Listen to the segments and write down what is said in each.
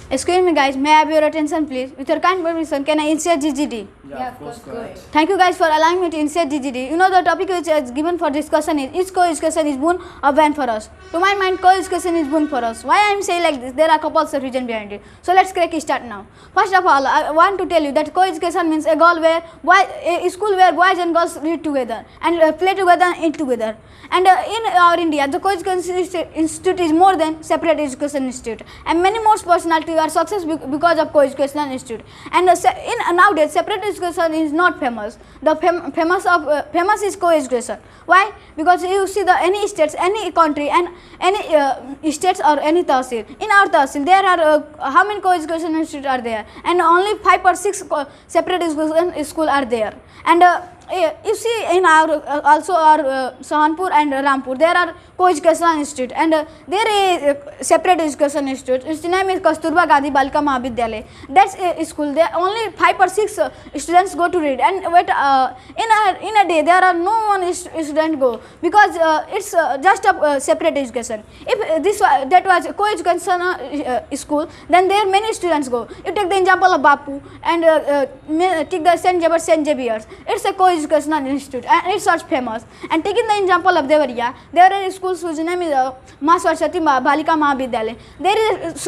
Excuse me guys, may I have your attention please? With your kind permission, can I insert GGD? Yeah, of course, go ahead. Thank you guys for allowing me to insert GGD. You know the topic which is given for discussion is co-education is boon or ban for us. To my mind, co-education is boon for us. Why I am saying like this? There are couples of reason behind it. So let's start now. First of all, I want to tell you that co-education means a school where boys and girls read together and play together and eat together. And in our India, the co-education institute is more than separate education institute, and many more personalities are success because of co-educational institute. And nowadays, separate education is not famous. The famous is co-education. Why? Because you see any states, any country, and any states or any tahsil. In our tahsil, there are how many co-education institutes are there? And only 5 or 6 separate education school are there. And you see in our also our Sahanpur and Rampur, there are co-educational institute, and there is separate education institute. Its name is Kasturba Gandhi Balika Mahavidyalaya. That's a school. There only 5 or 6 students go to read, and in a day there are no one student go, because it's just a separate education. If that was co-educational school, then there many students go. You take the example of Bapu and take the St. Xavier's. It's a co-educational institute and it's such famous. And taking the example of Devariya, there are schools whose name is Ma Saraswati Balika Mahavidyalaya. There is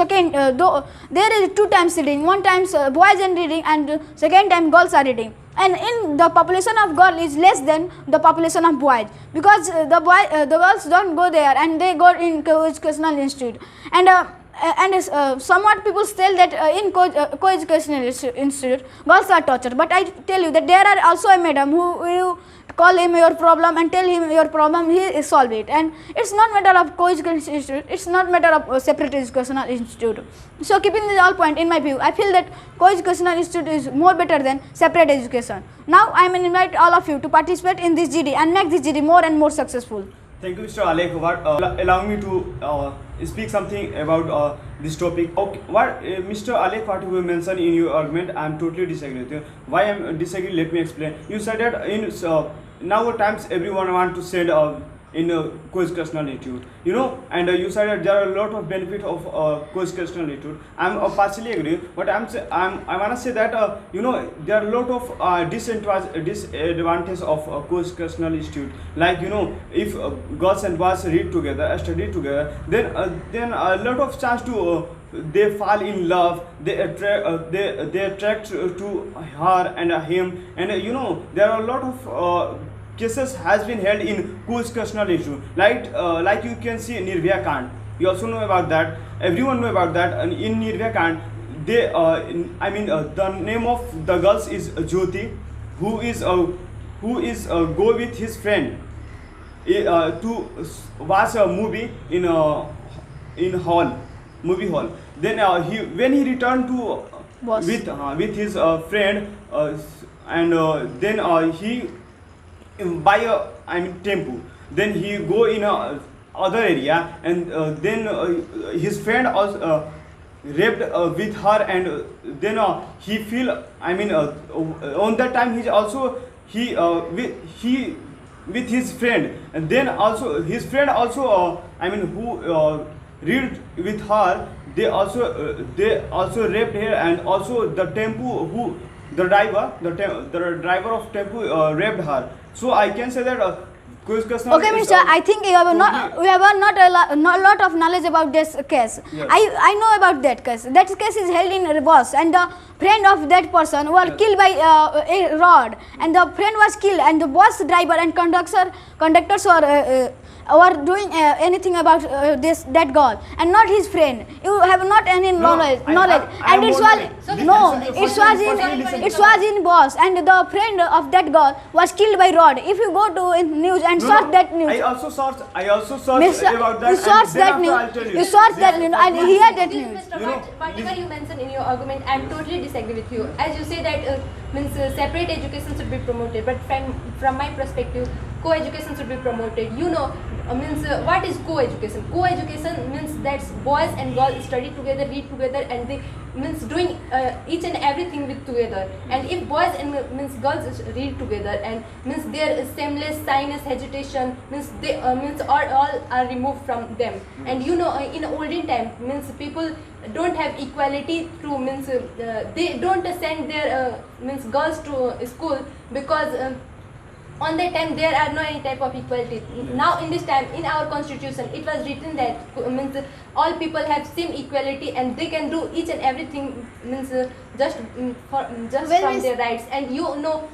there is 2 times reading. One times boys are reading and second time girls are reading. And in the population of girls is less than the population of boys, because the girls don't go there and they go in co-educational institute. And somewhat people tell that in co-educational institute girls are tortured, but I tell you that there are also a madam who you call him your problem and tell him your problem, he solve it. And it's not matter of co-educational institute, it's not matter of separate educational institute. So keeping this all point, in my view, I feel that co-educational institute is more better than separate education. Now I may invite all of you to participate in this GD and make this GD more and more successful. Thank you, Mr. Alek, for allowing me to speak something about this topic. Okay, Mr. Alek, what you mentioned in your argument, I am totally disagree with you. Why I am disagree? Let me explain. You said that in now times everyone want to send in co-educational institute, you know, and you said that there are a lot of benefit of co-educational institute. I'm partially agree, but I want to say that you know, there are a lot of disadvantage of co-educational institute. Like, you know, if girls and boys read together, study together, then a lot of chance to they fall in love, they attract to her and him, and you know, there are a lot of cases has been held in co-educational issue, like you can see Nirbhaya Kand. You also know about that. Everyone know about that. And in Nirbhaya Kand, they the name of the girls is Jyoti, who is go with his friend to watch a movie in movie hall. Then when he returned to with his friend, and then he buy a tempo. Then he go in a other area, and then his friend also raped with her, and then he feel, on that time he with his friend, and then also his friend also who read with her, they also raped her, and also the tempo who the driver of tempo raped her. So I can say that okay, Mister, I think we have not a lot of knowledge about this case. Yes. I know about that case. That case is held in reverse, and the friend of that person were killed by a rod, and the friend was killed, and the bus driver and conductors were doing anything about that girl, and not his friend. You have not any knowledge, and it was in bus, and the friend of that girl was killed by rod. If you go to news and search that news, I also searched about that. You search that news. You search that news, and hear that news. Mr. Whatever you mentioned in your argument, I am totally disagree with you. As you say that separate education should be promoted, but from my perspective, co-education should be promoted. You know, what is co-education? Co-education means that boys and girls study together, read together, and they means doing each and everything with together. And if boys and means girls read together, and means their seamless, sinus, hesitation, means they means all are removed from them. And you know, in olden time, means people don't have equality through, means they don't send their means girls to school, because on that time there are no any type of equality. Now in this time, in our constitution, it was written that means all people have same equality and they can do each and everything, means just from their rights. And you know,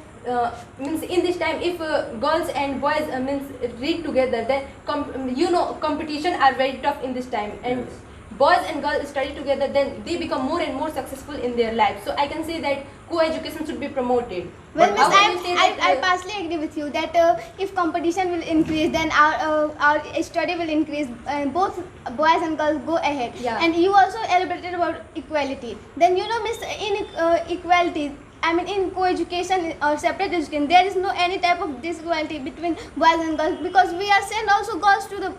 means in this time, if girls and boys means read together, then you know, competition are very tough in this time. And boys and girls study together, then they become more and more successful in their life. So I can say that co-education should be promoted. Well, But Miss, how can I partially agree with you that if competition will increase, then our study will increase. Both boys and girls go ahead. Yeah. And you also elaborated about equality. Then you know, Miss, in equality, I mean, in co-education or separate education, there is no any type of disequality between boys and girls, because we are send also girls to the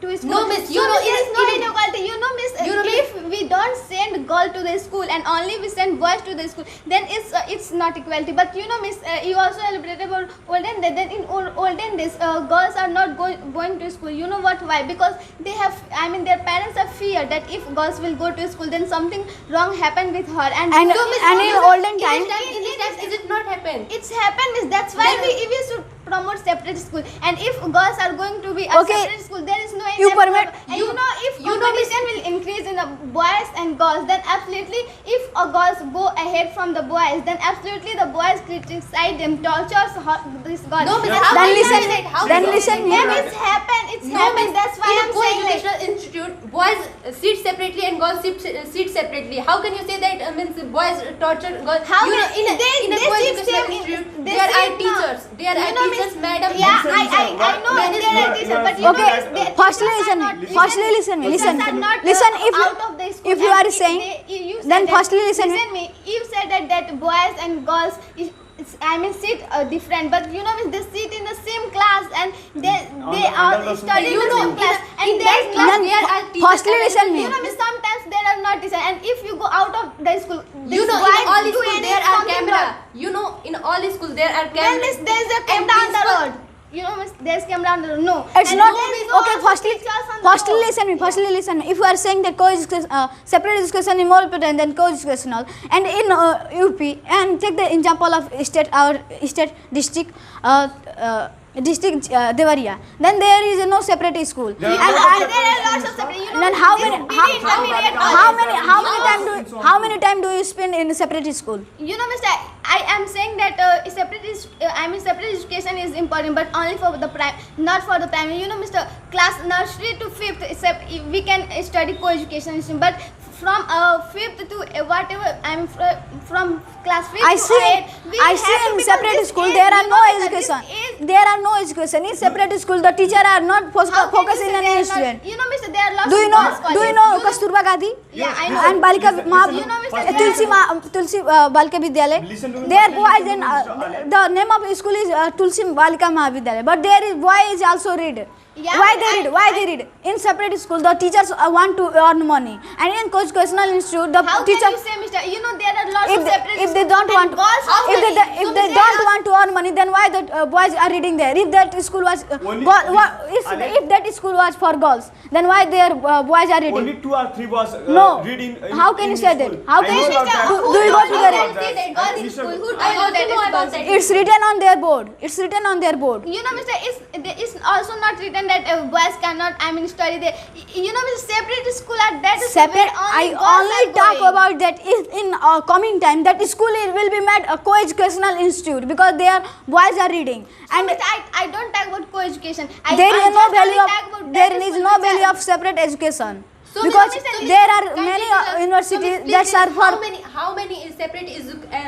to school. No, Miss, you So know, there is no even- inequality. You know, Miss, You know, if we don't send girl to the school and only we send boys to the school, then it's not equality. But you know, Miss, you also elaborated about olden days. Then in olden days, girls are not going to school. You know what? Why? Because they have, I mean, their parents have fear that if girls will go to school, then something wrong happen with her. And And- so, Miss, and in olden time- in this time, is it not happen? it's happened, Miss. That's why Then- we should promote separate school. And if girls are going to be a Okay. separate school, there is no You any permit- problem. And you- you know, if you know, Miss- competition will increase in the boys and girls, then absolutely, if girls go ahead from the boys, then absolutely the boys criticize them, tortures this girl. No, Miss, Yeah. how Then can you listen- say that? How then can you listen say me. that? Then it's happened. It's No, happened. Miss, That's why in I'm a saying like. co-educational institute, boys sit separately and girls sit separately. How can you say that means boys torture girls? How You know, can- in a they co-educational sit same- institute, they there are sit teachers. now. There are You know, teachers, Miss- madam. Yeah, Listen, I know why- there you are are- teachers, you are- but you Okay, know, they- firstly teachers are listen me. not- Firstly listen me. teachers Listen. are not, Listen. If out of the school. if you And are saying, you said then that- firstly listen me. Listen me. You said that boys and girls, I mean, sit different, but you know, they sit in the same class and they under the are studying You in the know, same class. in And that there's class, not. Then there are teachers firstly listen me. You know, sometimes there are not teachers, and if you go out of the school, You this know, boy in all do schools any there are something camera. wrong. You know, in all schools there are When cameras. there is a And camera on the principal- road. You know, Miss, there's camera on the road. No. It's And not there is no okay. also Firstly, teachers on the firstly road. listen me. Firstly listen me. If you are saying that separate education is more important than co-educational, and in UP, and take the example of our state district. District Devariya, then there is no separate school. There are And lots of There are lots of separate. You know, then how this many very intermediate how many time do you spend in separate school? You know, Mr. I am saying that separate education is important, but only for the not for the primary. You know, Mr. Class nursery to 5th, we can study co-education, but from 5th to whatever, from class 5th I to see. 8th, we I have see to, in because separate this school age, there are you no know, Mr. this education. age- There are no education in separate school. The teacher are not How can you focusing say on there are any not- student. You know, Mr. There are lots Do you of know? girls' Do you colleges. know Kasturba Gandhi? Yeah, I know. And Balika Listen, Ma, listen, You know, Mr. Tulsi Balika Vidyalaya. Listen to me, There firstly boys listen and to Mr. Alec. the name of school is Tulsi Balika Mahavidyalaya. But there is boy is also read. Yeah, Why they I- read? Why they read? In separate school, the teachers want to earn money, and in co-educational institute, the How teacher. can you say, Mr. You know, there are lots If of they, separate if they schools don't and want, girls also if they, read. if So they there don't are- want to earn money, then why the boys are reading there? If that school was Only- if that school was for girls, then why their boys are reading? Only 2 or 3 was No. reading. How can you say that? How can you- do you go to the Who told that girls in school? Who I told also that know is about girls? that. It's written on their board. It's written on their board. You know, Mr. It's also not written that boys cannot, study there. You know, Mr. Separate school are that is Separate. where I girls only are talk going. about that if in coming time that school will be made a co-educational institute because their boys are reading. So, And Mr. I don't talk about co-education. there is no value talk of about there that is school no which value are- of separate education So, because Mr. there are Can many you tell us- universities so, Miss, that please are tell us for how many separate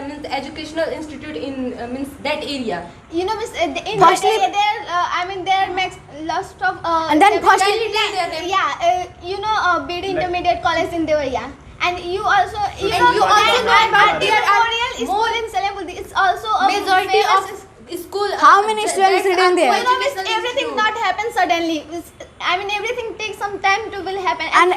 means educational institute in means that area? You know, Miss, in Firstly- that area, there makes lots of And then separate- firstly- Can you tell their name? yeah, you know, BD Intermediate College in Devariya. And you also, you And know, you also know about there there are are more in Salembuldi. It's also a Majority famous of school. How many students reading there? You know, Miss, everything not happen suddenly. Everything takes some time to will happen. And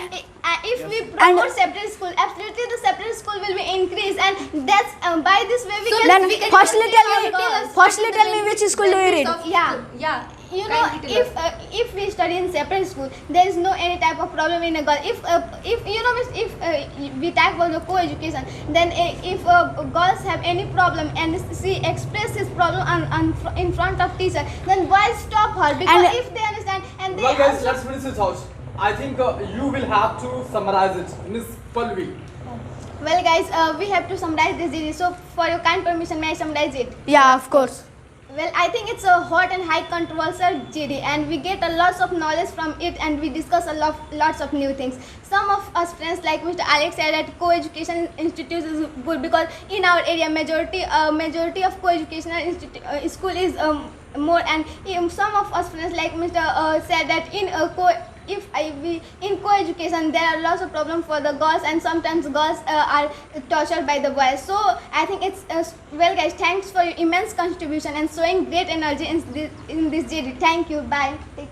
if we promote separate school, absolutely the separate school will be increased. that's by this way we Then we can firstly tell me, girls. firstly tell me which school do you read? Yeah. Yeah. You know, Kindly tell us. if we study in separate school, there is no any type of problem in a girl. If you know, miss, if we talk about the co-education, then if girls have any problem and she express his problem in front of teacher, then boys stop her because And- if they understand and they Well, guys, also- let's finish this out. I think you will have to summarize it, Miss Palvi. Well, guys, we have to summarize this GD. So, for your kind permission, may I summarize it? Yeah, of course. Well, I think it's a hot and high controversial GD, and we get a lots of knowledge from it, and we discuss lots of new things. Some of us friends, like Mr. Alex said, that co-education institutes is good because in our area, majority of co-educational school is more, and some of us friends, like Mr. Said, that in in co-education there are lots of problems for the girls, and sometimes girls are tortured by the boys. So I think it's well, guys, thanks for your immense contribution and showing great energy in this GD. Thank you. Bye. Take